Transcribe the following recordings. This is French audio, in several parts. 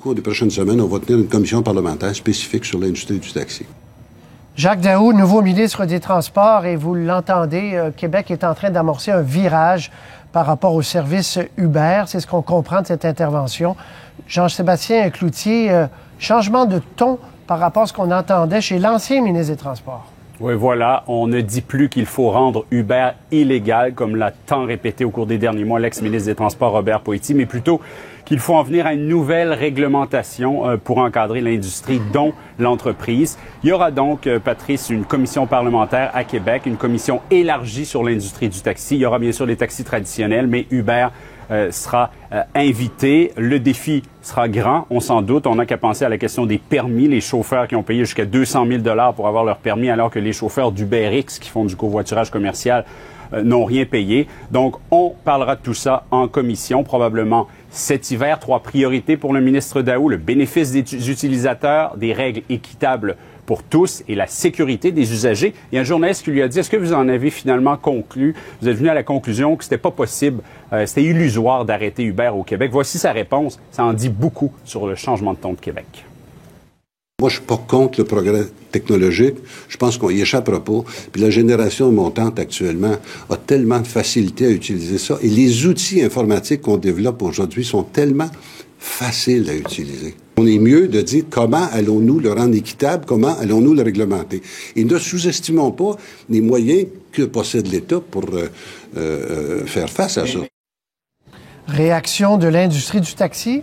cours des prochaines semaines, on va tenir une commission parlementaire spécifique sur l'industrie du taxi. Jacques Daoust, nouveau ministre des Transports, et vous l'entendez, Québec est en train d'amorcer un virage par rapport au service Uber. C'est ce qu'on comprend de cette intervention. Jean-Sébastien Cloutier, changement de ton par rapport à ce qu'on entendait chez l'ancien ministre des Transports. Oui, voilà, on ne dit plus qu'il faut rendre Uber illégal, comme l'a tant répété au cours des derniers mois l'ex-ministre des Transports Robert Poitier, mais plutôt qu'il faut en venir à une nouvelle réglementation pour encadrer l'industrie, dont l'entreprise. Il y aura donc, Patrice, une commission parlementaire à Québec, une commission élargie sur l'industrie du taxi. Il y aura bien sûr les taxis traditionnels, mais Uber sera invité. Le défi sera grand, on s'en doute. On n'a qu'à penser à la question des permis. Les chauffeurs qui ont payé jusqu'à 200 000 $ pour avoir leur permis, alors que les chauffeurs d'UberX qui font du covoiturage commercial n'ont rien payé. Donc, on parlera de tout ça en commission, probablement cet hiver. 3 priorités pour le ministre Daoust: le bénéfice des utilisateurs, des règles équitables pour tous et la sécurité des usagers. Il y a un journaliste qui lui a dit: est-ce que vous en avez finalement conclu? Vous êtes venu à la conclusion que c'était pas possible, c'était illusoire d'arrêter Uber au Québec. Voici sa réponse. Ça en dit beaucoup sur le changement de ton de Québec. Moi, je suis pas contre le progrès technologique. Je pense qu'on y échappera pas. Puis la génération montante actuellement a tellement de facilité à utiliser ça. Et les outils informatiques qu'on développe aujourd'hui sont tellement faciles à utiliser. On est mieux de dire comment allons-nous le rendre équitable, comment allons-nous le réglementer. Et ne sous-estimons pas les moyens que possède l'État pour faire face à ça. Réaction de l'industrie du taxi?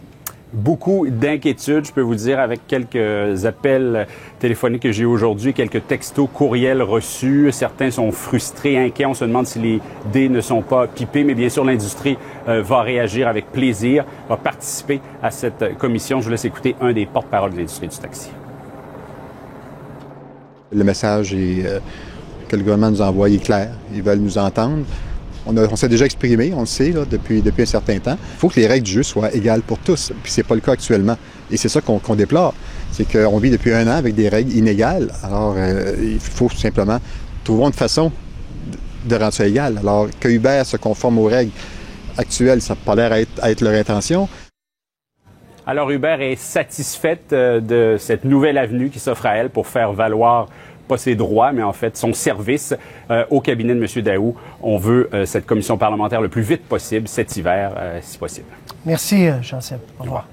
Beaucoup d'inquiétudes, je peux vous dire, avec quelques appels téléphoniques que j'ai eu aujourd'hui, quelques textos, courriels reçus. Certains sont frustrés, inquiets. On se demande si les dés ne sont pas pipés. Mais bien sûr, l'industrie va réagir avec plaisir, va participer à cette commission. Je vous laisse écouter un des porte-parole de l'industrie du taxi. Le message que le gouvernement nous envoie est clair. Ils veulent nous entendre. On s'est déjà exprimé, on le sait, là, depuis un certain temps. Il faut que les règles du jeu soient égales pour tous. Puis c'est pas le cas actuellement. Et c'est ça qu'on déplore. C'est qu'on vit depuis 1 an avec des règles inégales. Alors, il faut simplement trouver une façon de rendre ça égal. Alors, que Uber se conforme aux règles actuelles, ça n'a pas l'air à être leur intention. Alors, Uber est satisfaite de cette nouvelle avenue qui s'offre à elle pour faire valoir pas ses droits, mais en fait son service au cabinet de M. Daoust. On veut cette commission parlementaire le plus vite possible, cet hiver, si possible. Merci, Jean-Seb. Au revoir.